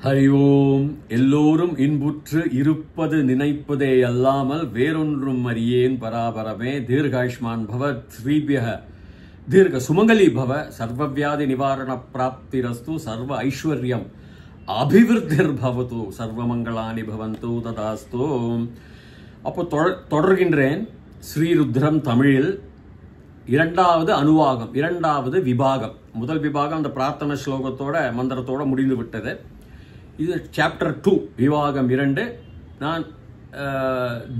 ஹரி ஓம். எல்லோரும் இன்புற்று இருப்பது நினைப்பதே அல்லாமல் வேறொன்றும் அறியேன் பராபரமே. தீர்காயுஷ்மான் பவ, ஸ்ரீபியக தீர்க்க சுமங்கலி பவ, சர்வவியாதி நிவாரண பிராப்திரஸ்து, சர்வ ஐஸ்வர்யம் அபிவிருத்திர் பவது, சர்வமங்களானி பவந்து ததாஸ்து. அப்போ தொடர்கின்றேன். ஸ்ரீருத்ரம் தமிழில் இரண்டாவது அனுவாகம், இரண்டாவது விபாகம். முதல் விபாகம் அந்த பிரார்த்தனை ஸ்லோகத்தோட மந்திரத்தோட முடிந்து விட்டது. இது சாப்டர் 2, விவாகம் 2. நான்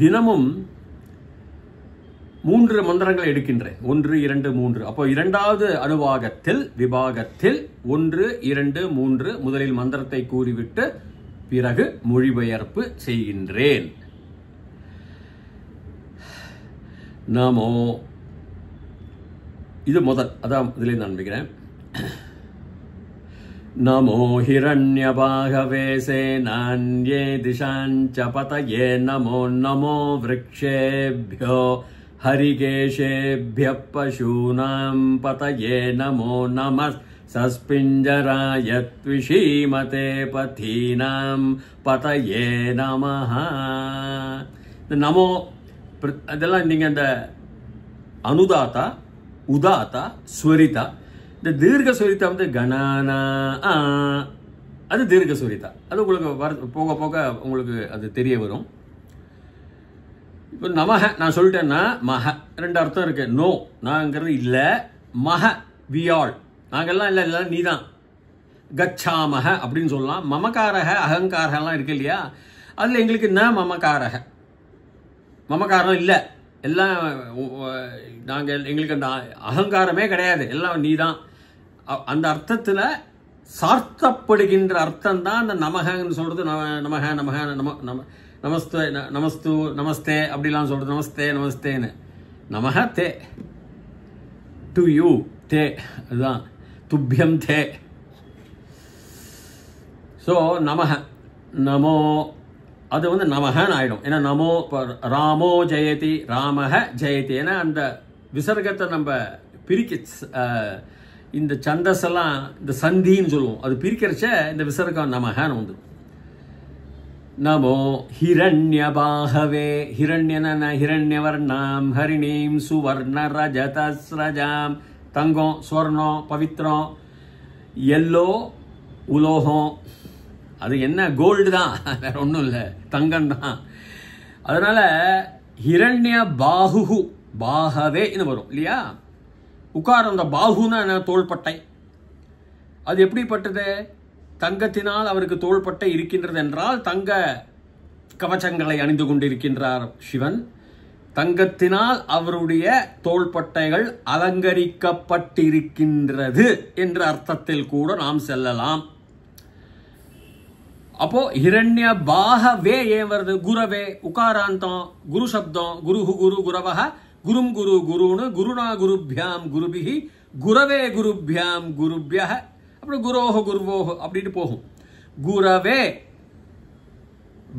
தினமும் 3 மந்திரங்களை எடுக்கின்றேன். 1, 2, 3. அப்போ இரண்டாவது அனுவாகத்தில் விபாகத்தில் 1, 2, 3 முதலில் மந்திரத்தை கூறிவிட்டு பிறகு மொழிபெயர்ப்பு செய்கின்றேன். நாமோ இது முதல், அதான் இதில் நான் நம்பிக்கிறேன். நமோ ஹிரண்யபாகவே சேனான்யே திசாஞ்ச பதயே, நமோ நமோ விருக்ஷேभ्यो ஹரிகேஷேभ्यः பசூனாம் பதயே, நமோ நமः சஸ்பிஞ்சராய த்விஷீமதே பதீனாம் பதயே நமः. இந்த நமோ அதெல்லாம் நீங்கள் இந்த அனுதாத்தா, உதாத்தா, ஸ்வரிதா. இந்த தீர்க்க ஸ்வரிதா வந்து கணானா, அது தீர்க்க ஸ்வரிதா. அது உங்களுக்கு போக போக உங்களுக்கு அது தெரிய வரும். இப்போ நமஹ நான் சொல்லிட்டேன்னா மஹ 2 அர்த்தம் இருக்கு. நோ நாங்கிறது இல்லை, மஹ வி ஆல், நாங்கெல்லாம் இல்லை, இல்லை நீ தான். கச்சாமஹ அப்படின்னு சொல்லலாம். மமகாரக அகங்காரகெல்லாம் இருக்கு இல்லையா, அதில் எங்களுக்கு ந மமகாரக, மமகாரம் இல்லை. எல்லாம் நாங்கள், எங்களுக்கு அந்த அகங்காரமே கிடையாது, எல்லாம் நீ தான். அந்த அர்த்தத்தில் சார்த்தப்படுகின்ற அர்த்தம் தான் அந்த நமகன்னு சொல்றது. நமக நமக நமஸ்தே நமஸ்து நமஸ்தே அப்படிலாம் சொல்றது. நமஸ்தே நமஸ்தேன்னு. நமக தே, டு யூ தே, அதுதான் துப்பியம் தே. ஸோ நமக நமோ, அது வந்து நமகன்னு ஆயிடும். ஏன்னா நமோ ராமோ ஜெயதி, ராமஹ ஜெயதி. ஏன்னா அந்த விசர்க்கத்தை நம்ம பிரிக்க, இந்த சந்தஸெல்லாம் இந்த சந்தின்னு சொல்லுவோம், அது பிரிக்கிறச்ச இந்த விசர்க்கம் நமகன்னு வந்துடும். நமோ ஹிரண்யபாகவே, ஹிரண்யன ஹிரண்யவர்ணாம் ஹரிணீம் சுவர்ண ரஜதஸ்ரஜாம். தங்கம், ஸ்வர்ணம், பவித்ரம், எல்லோ, உலோகம். அது என்ன, கோல்டு தான், வேற ஒன்றும் இல்லை, தங்கம் தான். அதனால ஹிரண்ய பாஹு, பாகவே வரும் இல்லையா. உக்காரம், அந்த பாகுன்னா தோள்பட்டை. அது எப்படிப்பட்டது? தங்கத்தினால் அவருக்கு தோள்பட்டை இருக்கின்றது என்றால் தங்க கவச்சங்களை அணிந்து கொண்டிருக்கின்றார் சிவன். தங்கத்தினால் அவருடைய தோள்பட்டைகள் அலங்கரிக்கப்பட்டிருக்கின்றது என்ற அர்த்தத்தில் கூட நாம் செல்லலாம். அப்போ ஹிரண்ய பாகவே ஏன் வருது? குரவே, உகாராந்தம், குரு சப்தம், குருஹு குரு குரவஹ, குரும் குரு குருன்னு, குருணா குருபியாம் குருபிஹி, குரவே குருபியாம் குருபியஹ, அப்புறம் குரோஹ குருவோஹ அப்படின்னு போகும். குரவே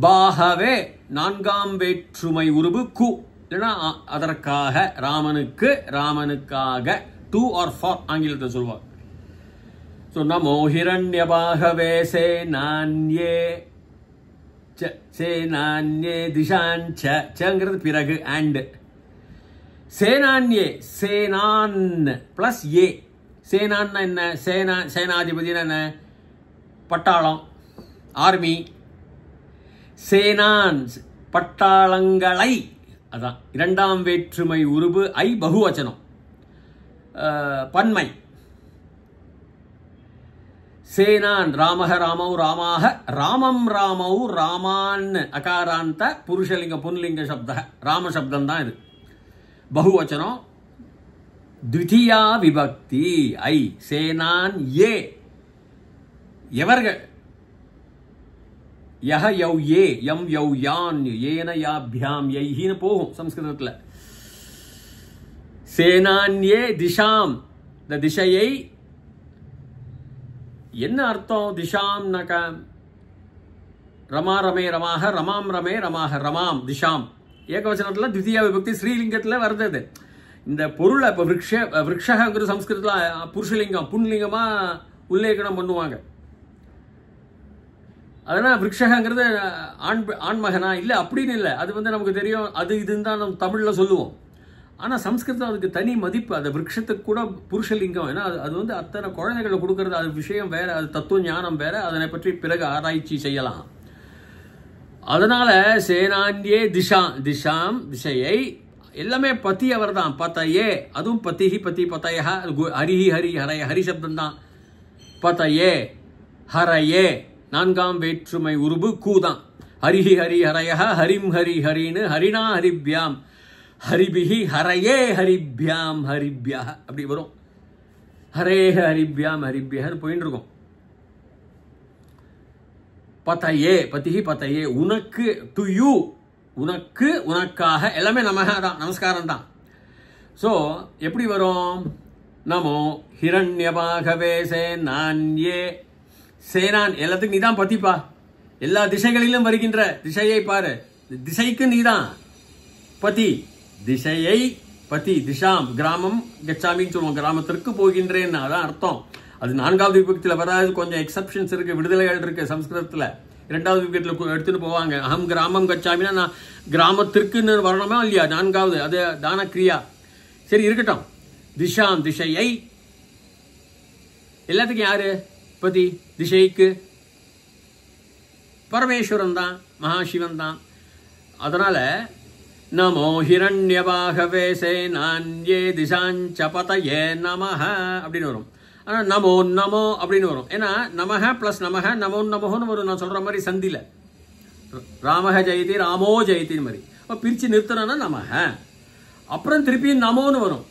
பாகவே 4ஆம் வேற்றுமை உருவு கு, இல்லைன்னா அதற்காக, ராமனுக்கு, ராமனுக்காக, டு ஆர் ஃபார் ஆங்கிலத்தில் சொல்லுவார். ஸோ நமோ ஹிரண்யபாகவே சேனான்யே, சேனான்யே திசாஞ்ச, சங்கிறது பிறகு அண்ட். சேனான்யே, சேனான் plus A. சேனான்னா என்ன? சேனா, சேனாதிபதினா என்ன? பட்டாளம், ஆர்மி. சேனான் பட்டாளங்களை, அதான் 2ஆம் வேற்றுமை உருவு. ஐ பகுவச்சனம், பன்மை. சேனான் ராமஹ ராமௌ ராமாக, ராமம் ராமௌ ராமான், அகாராந்த புருஷலிங்க புன்லிங்க சப்த, ராம சப்தம் தான் இது. பகுவச்சனம், த்விதியா விபக்தி. ஐ சேனான் ஏ, எவர்கள், யஹ யௌ ஏ, யம் யௌ யான், ஏன யாபியாம் யைஹின்னு போகும் சம்ஸ்கிருதத்தில். சேனான்யே திஷாம், இந்த திசையை. என்ன அர்த்தம் திஷாம்னாக்க? ரமா ரமே ரமாக, ரமாம் ரமே ரமாக, ரமாம் திஷாம். ஏகவச்சனத்தில் த்விதியா விபக்தி, ஸ்ரீலிங்கத்தில் வருது. இந்த பொருளை இப்போ விரக்ஷங்கிற சம்ஸ்கிருதத்தில் புருஷலிங்கம், புன்லிங்கமாக உல்லேகனம் பண்ணுவாங்க. அதனால் விருட்சகங்கிறது ஆண்மகனா இல்லை அப்படின்னு இல்லை, அது வந்து நமக்கு தெரியும், அது இதுன்னு தான் நம்ம தமிழில் சொல்லுவோம். ஆனால் சம்ஸ்கிருதம் அதுக்கு தனி மதிப்பு, அந்த விருட்சத்துக்கு கூட புருஷலிங்கம். ஏன்னா அது வந்து அத்தனை குழந்தைகளை கொடுக்கறது, அது விஷயம் வேற, அது தத்துவ ஞானம் வேற, அதனை பற்றி பிறகு ஆராய்ச்சி செய்யலாம். அதனால சேனான்யே திஷாம் திசையை எல்லாமே பதி அவர் தான், பதையே, அதுவும் பத்திஹி பதி பதய, ஹரிஹி ஹரி ஹரய, ஹரி சப்தம் தான். பதையே ஹரையே நான்காம் வேற்றுமை உருபு கூதான். ஹரிஹி ஹரி ஹரய ஹரிம் ஹரி ஹரின்னு ஹரிணா ஹரிபியாம் ஹரிபிஹி ஹரையே ஹரிபியாம் ஹரிபியா அப்படி வரும். ஹரே ஹரிபியாம் ஹரிபியான்னு போயின்னு இருக்கும். பதையே பத்திஹி பதையே, உனக்கு, டு யூ, உனக்கு, உனக்காக, எல்லாமே நமக தான், நமஸ்காரம் தான். ஸோ எப்படி வரும்? நமோ ஹிரண்யபாகவே சேனான்யே, சேனான் எல்லாத்துக்கும் நீதான் பத்திப்பா, எல்லா திசைகளிலும் வருகின்ற திசையை பாரு, திசைக்கு நீதான் பதி, திசையை பதி, திஷாம் கிராமம் கச்சாமின்னு சொல்லுவோம், கிராமத்திற்கு போகின்றேன்னு அதான் அர்த்தம். அது 4வது விபக்தியில் வராது, கொஞ்சம் எக்ஸப்ஷன்ஸ் இருக்கு, விடுதலைகள் இருக்கு சம்ஸ்கிருதத்தில். 2வது விபக்தியில் எடுத்துட்டு போவாங்க. அகம் கிராமம் கச்சாமின்னா நான் கிராமத்திற்குன்னு வரணுமா இல்லையா, 4வது அது தான கிரியா. சரி இருக்கட்டும். திஷாம் திசையை, எல்லாத்துக்கும் யாரு பதி? திசைக்கு பரமேஸ்வரன் தான், மகாசிவன் தான். அதனால நமோ ஹிரண்யபாகவே சேனான்யே திசாஞ்ச பதயே நமஹ அப்படின்னு வரும். ஆனால் நமோ நமோ அப்படின்னு வரும். ஏன்னா நமஹ பிளஸ் நமஹ நமோ நமோன்னு வரும். நான் சொல்ற மாதிரி சந்தில ராமஹ ஜெயதி ராமோ ஜெயத்தின் மாதிரி பிரிச்சு நிறுத்தணும்னா நமஹ, அப்புறம் திருப்பி நமோன்னு வரும்.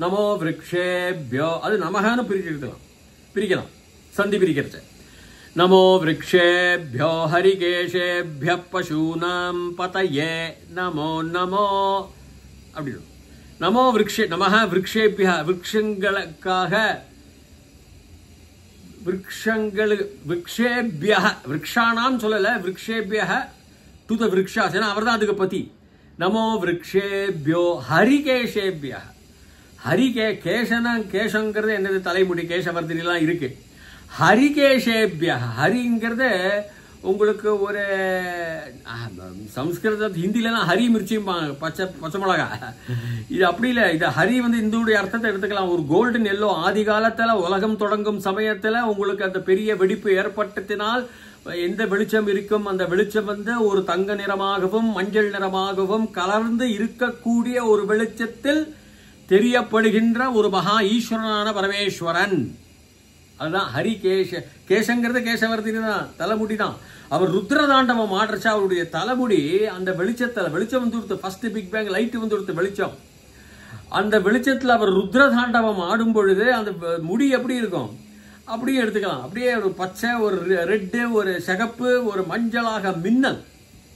நமோ விருக்ஷேபியோ, அது நமஹன்னு பிரிக்கலாம் சந்தி பிரிக்கிறது. நமோ விருக்ஷேபியோ ஹரிகேஷேபிய பசூனாம் பதயே நமோ நமோ அப்படின்னு. நமோ விருக்ஷே நமஹ விருக்ஷேபிய, விருக்ஷங்களுக்காக, விருக்ஷேபிய, விருக்ஷானாம் சொல்லல, விருக்ஷேபிய டு த விருக்ஷாஸ், ஏன்னா அவர் தான் அதுக்கு பதி. நமோ விருக்ஷேபியோ ஹரிகேஷேபிய, கேசங்கிறது என்னது, தலைமுடி, கேசவர்தினிலாம் இருக்கு. ஹரிகேஷேபிய, ஹரிங்கிறது உங்களுக்கு ஒரு சம்ஸ்கிருத ஹிந்திலாம் ஹரி மிர்ச்சிம்பாங்க, பச்சை மிளகா. இது அப்படி இல்லை, இது ஹரி வந்து இந்துடைய அர்த்தத்தை எடுத்துக்கலாம். ஒரு கோல்டன் எல்லோ, ஆதி காலத்துல உலகம் தொடங்கும் சமயத்துல உங்களுக்கு அந்த பெரிய வெடிப்பு ஏற்பட்டதினால் எந்த வெளிச்சம் இருக்கும், அந்த வெளிச்சம் வந்து ஒரு தங்க நிறமாகவும் மஞ்சள் நிறமாகவும் கலர்ந்து இருக்கக்கூடிய ஒரு வெளிச்சத்தில் தெரியப்படுகின்ற ஒரு மகா ஈஸ்வரனான பரமேஸ்வரன். அதுதான் ஹரி கேசங்கிறது கேசவர்த்தினி தான், தலைமுடி தான். அவர் ருத்ரதாண்டவம் ஆடுறச்சா அவருடைய தலைமுடி அந்த வெளிச்சத்தில், வெளிச்சம் வந்து கொடுத்து ஃபர்ஸ்ட் பிக் பேங் லைட் வந்து கொடுத்து வெளிச்சம், அந்த வெளிச்சத்தில் அவர் ருத்ரதாண்டவம் ஆடும் பொழுது அந்த முடி எப்படி இருக்கும் அப்படியே எடுத்துக்கலாம். அப்படியே ஒரு பச்சை, ஒரு ரெட்டு, ஒரு சிகப்பு, ஒரு மஞ்சளாக மின்னல்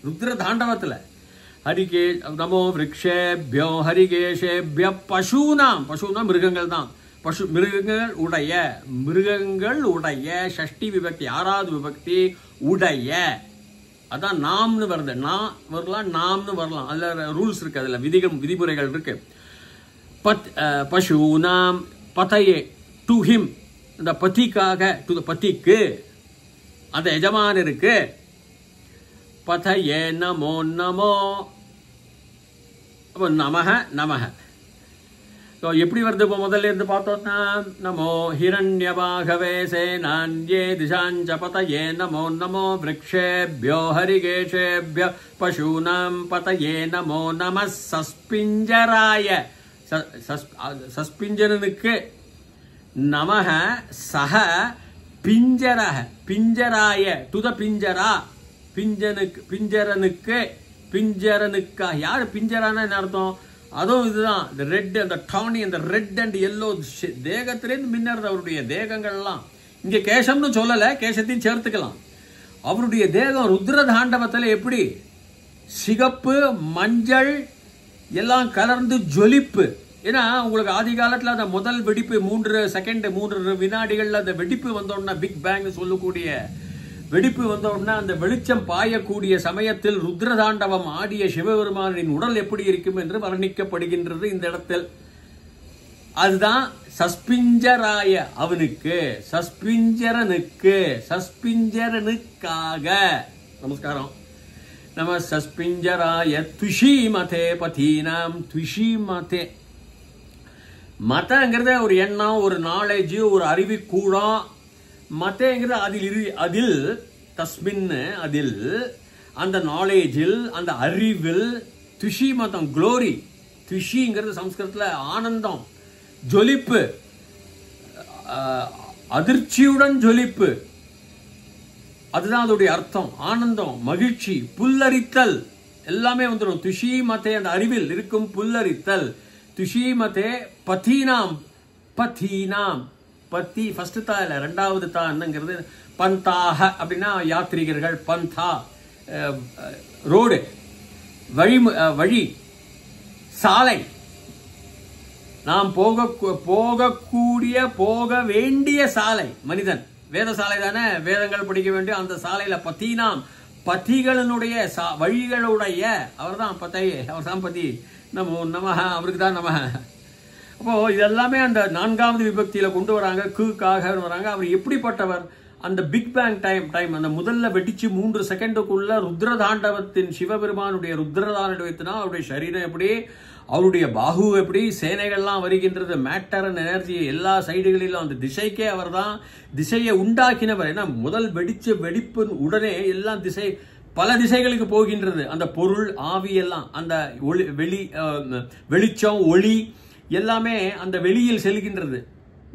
ருத்ர தாண்டவத்தில். ஹரிகே நமோ விருக்ஷேபியோ ஹரிகேஷேபிய பசூனாம், பசுனா மிருகங்கள் தான், பசு மிருகங்கள் உடைய ஷஷ்டி விபக்தி, 6வது விபக்தி உடைய, அதான் நாம்னு வருது. நான் வரலாம், நாம்னு வரலாம், அதுல ரூல்ஸ் இருக்கு, அதுல விதிமுறைகள் இருக்கு. பசூனாம் பதையே டு ஹிம், அந்த பத்திக்காக, டு த பத்திக்கு, அந்த எஜமானருக்கு. பதையே நமோ நமோ, அப்போ நமஹ நமஹ. எப்படி வருது? இப்போ முதல்ல இருந்து பார்த்தோம்னா நமோ ஹிரண்யபாகவே சேனான்யே திசாஞ்ச பதயே நமோ நமோ விருக்ஷேபியோ ஹரிகேஷேபிய பசூனாம் பதயே நமோ நம சஸ்பிஞ்சராய, சஸ்பிஞ்சரனுக்கு நமஹ சஹ பிஞ்சரஹ, பிஞ்சராய டு த பிஞ்சரா, பிஞ்சரனுக்கு யாரு பிஞ்சரான என்ன அர்த்தம்? அதுவும் இதுதான், இந்த ரெட், அந்த டானி, அந்த ரெட் அண்ட் எல்லோ தேகத்திலேருந்து மின்னறது அவருடைய தேகங்கள்லாம். இங்க கேசம்னு சொல்லல, கேசத்தையும் சேர்த்துக்கலாம். அவருடைய தேகம் ருத்ர தாண்டவத்தில் எப்படி சிகப்பு மஞ்சள் எல்லாம் கலர்ந்து ஜொலிப்பு. ஏன்னா உங்களுக்கு ஆதி காலத்தில் அந்த முதல் வெடிப்பு 3 வினாடிகள்ல அந்த வெடிப்பு வந்தோம்னா, பிக் பேங் சொல்லக்கூடிய வெடிப்பு வந்தோம்னா, அந்த வெளிச்சம் பாயக்கூடிய சமயத்தில் ருத்ரதாண்டவம் ஆடிய சிவபெருமானின் உடல் எப்படி இருக்கும் என்று வர்ணிக்கப்படுகின்றது இந்த இடத்தில். அதுதான் சஸ்பிஞ்சராய அவனுக்கு, சஸ்பிஞ்சரனுக்கு, சஸ்பிஞ்சரனுக்காக நமஸ்காரம். நம சஸ்பிஞ்சராய துஷீமதே பதீனாம். துஷீமதே மதங்கிறத ஒரு எண்ணம், ஒரு நாலேஜ், ஒரு அறிவுக்கூடம். மதங்கிறது அதில் தஸ்மின், அதில் அந்த நாலேஜில், அந்த அறிவில், துஷி மதம் குளோரி. துஷிங்கிறது சம்ஸ்கிருதத்தில் ஆனந்தம், ஜொலிப்பு, அதிர்ச்சியுடன் ஜொலிப்பு, அதுதான் அதோடைய அர்த்தம். ஆனந்தம், மகிழ்ச்சி, புல்லரித்தல் எல்லாமே வந்துடும். துஷி மதே அந்த அறிவில் இருக்கும் புல்லரித்தல். துஷி மதே பதீனாம். பதீனாம் பத்தி ஃபர்ஸ்ட் தா இல்ல, ரெண்டாவது தா என்னங்கிறது பந்தாக அப்படின்னா யாத்ரீகர்கள். பந்தா ரோடு, வழி, சாலை, நாம் போகக்கூடிய போக வேண்டிய சாலை. மனிதன் வேத சாலை தானே, வேதங்கள் படிக்க வேண்டிய அந்த சாலையில பதீனாம், பதிகளுடைய வழிகளுடைய, அவர் தான் பதை, அவர் தான் பதி. நமோ நமஹ, அவருக்கு தான் நமஹ. அப்போ இதெல்லாமே அந்த நான்காவது விபக்தியில கொண்டு வராங்க, காக வராங்க. அவர் எப்படிப்பட்டவர்? அந்த பிக் பேங் டைம் அந்த முதல்ல வெடிச்சு 3 செகண்டுக்குள்ள ருத்ரதாண்டவத்தின், சிவபெருமானுடைய ருத்ரதாண்டவத்தினால் அவருடைய சரீரம் எப்படி, அவருடைய பாகு எப்படி, சேனைகள்லாம் வருகின்றது, மேட்டர் அண்ட் எனர்ஜி எல்லா சைடுகளிலும் அந்த திசைக்கே அவர் தான் திசையை உண்டாக்கினவர். ஏன்னா முதல் வெடிப்பு உடனே எல்லாம் பல திசைகளுக்கு போகின்றது. அந்த பொருள், ஆவி எல்லாம், அந்த வெளிச்சம், ஒளி எல்லாமே அந்த வெளியில் செல்கின்றது,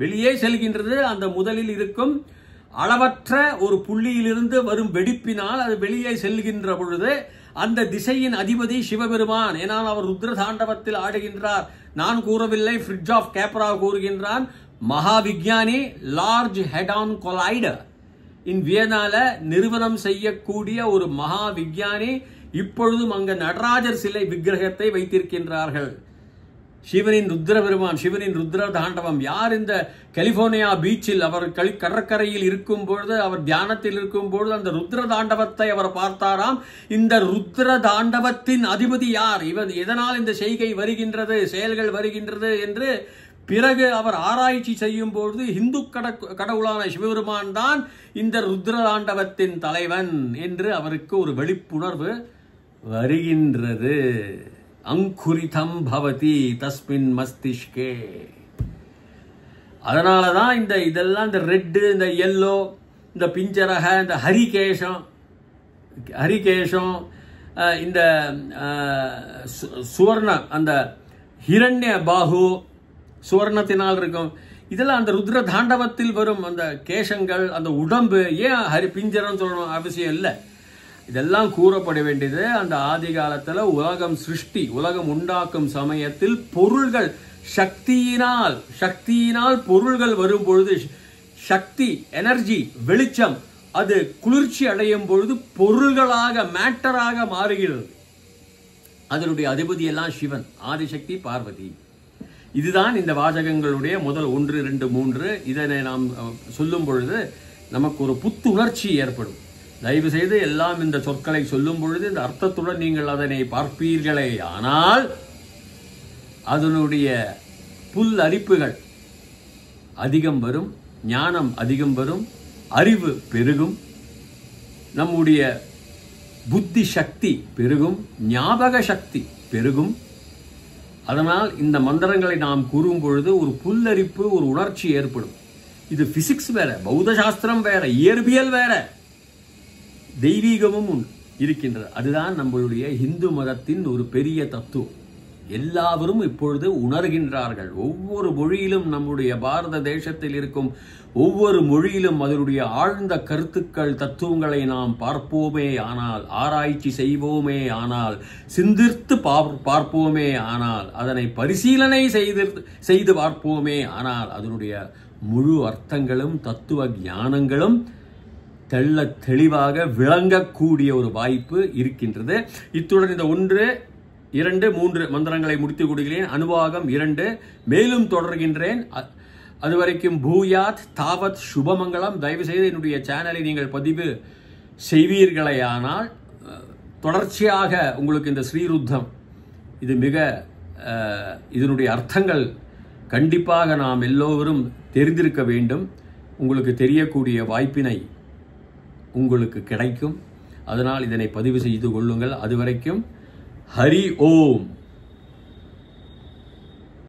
வெளியே செல்கின்றது. அந்த முதலில் இருக்கும் அளவற்ற ஒரு புள்ளியிலிருந்து வரும் வெடிப்பினால் அது வெளியே செல்கின்ற பொழுது அந்த திசையின் அதிபதி சிவபெருமான். ஏனால் அவர் ருத்ர தாண்டவத்தில் ஆடுகின்றார். நான் கூறவில்லை, ஃப்ரிட்ஜ் ஆஃப் கேப்ரா கூறுகின்றான். மகா விஞ்ஞானி, லார்ஜ் ஹெட் ஆன் கொலைடர் இன் வியனால நிறுவனம் செய்யக்கூடிய ஒரு மகா விஞ்ஞானி இப்பொழுதும் அங்க நடராஜர் சிலை விக்கிரகத்தை வைத்திருக்கின்றார்கள். சிவனின் ருத்ர பெருமான், சிவனின் ருத்ர தாண்டவம். யார் இந்த கலிபோர்னியா பீச்சில் அவர் கடற்கரையில் இருக்கும் பொழுது, அவர் தியானத்தில் இருக்கும் பொழுது அந்த ருத்ர தாண்டவத்தை அவர் பார்த்தாராம். இந்த ருத்ர தாண்டவத்தின் அதிபதி யார், இவன் எதனால் இந்த செய்கை வருகின்றது, செயல்கள் வருகின்றது என்று பிறகு அவர் ஆராய்ச்சி செய்யும் பொழுது இந்து கடவுளான சிவபெருமான் தான் இந்த ருத்ர தாண்டவத்தின் தலைவன் என்று அவருக்கு ஒரு விழிப்புணர்வு வருகின்றது. அங்குரிதம் பவதி தஸ்மின் மஸ்திஷ்கே. அதனாலதான் இதெல்லாம் இந்த ரெட்டு, இந்த எல்லோ, இந்த பிஞ்சரக, இந்த ஹரிகேஷம், இந்த சுவர்ண, அந்த ஹிரண்ய பாகு சுவர்ணத்தினால் இருக்கும். இதெல்லாம் அந்த ருத்ர தாண்டவத்தில் வரும் அந்த கேசங்கள், அந்த உடம்பு. ஏன் பிஞ்சரம் சொல்லணும் அவசியம் இல்லை. இதெல்லாம் கூறப்பட வேண்டியது அந்த ஆதி காலத்துல உலகம் சிருஷ்டி, உலகம் உண்டாக்கும் சமயத்தில் பொருள்கள் சக்தியினால் பொருள்கள் வரும் பொழுது, சக்தி, எனர்ஜி, வெளிச்சம், அது குளிர்ச்சி அடையும் பொழுது பொருள்களாக, மேட்டராக மாறுகிறது. அதனுடைய அதிபதி எல்லாம் சிவன், ஆதிசக்தி, பார்வதி. இதுதான் இந்த வாசகங்களுடைய முதல் 1, 2, 3. இதனை நாம் சொல்லும் பொழுது நமக்கு ஒரு புத்துணர்ச்சி ஏற்படும். தயவு செய்து எல்லாம் இந்த சொற்களை சொல்லும் பொழுது இந்த அர்த்தத்துடன் நீங்கள் அதனை பார்ப்பீர்களே ஆனால் அதனுடைய புல் அரிப்புகள் அதிகம் வரும், ஞானம் அதிகம் வரும், அறிவு பெருகும், நம்முடைய புத்தி சக்தி பெருகும், ஞாபக சக்தி பெருகும். அதனால் இந்த மந்திரங்களை நாம் கூறும் பொழுது ஒரு புல்லரிப்பு, ஒரு உணர்ச்சி ஏற்படும். இது பிசிக்ஸ் வேற, பௌத்த சாஸ்திரம் வேற, இயற்பியல் வேற, தெய்வீகமும் இருக்கின்றது. அதுதான் நம்மளுடைய இந்து மதத்தின் ஒரு பெரிய தத்துவம். எல்லாவரும் இப்பொழுது உணர்கின்றார்கள். ஒவ்வொரு மொழியிலும், நம்முடைய பாரத தேசத்தில் இருக்கும் ஒவ்வொரு மொழியிலும் அதனுடைய ஆழ்ந்த கருத்துக்கள், தத்துவங்களை நாம் பார்ப்போமே ஆனால், ஆராய்ச்சி செய்வோமே ஆனால், சிந்தித்து பார்ப்போமே ஆனால், அதனை பரிசீலனை செய்து பார்ப்போமே ஆனால் அதனுடைய முழு அர்த்தங்களும் தத்துவ ஞானங்களும் தெள்ள தெளிவாக விளங்கக்கூடிய ஒரு வாய்ப்பு இருக்கின்றது. இத்துடன் இந்த 1, 2, 3 மந்திரங்களை முடித்துக் கொடுக்கிறேன். அனுவாகம் 2 மேலும் தொடர்கின்றேன். அதுவரைக்கும் பூயாத் தாவத் சுபமங்கலம். தயவு செய்து என்னுடைய சேனலை நீங்கள் பதிவு செய்வீர்களேயானால் தொடர்ச்சியாக உங்களுக்கு இந்த ஸ்ரீருத்தம், இது மிக இதனுடைய அர்த்தங்கள் கண்டிப்பாக நாம் எல்லோரும் தெரிந்திருக்க வேண்டும். உங்களுக்கு தெரியக்கூடிய வாய்ப்பினை உங்களுக்கு கிடைக்கும். அதனால் இதனை பதிவு செய்து கொள்ளுங்கள். அதுவரைக்கும் ஹரி ஓம்.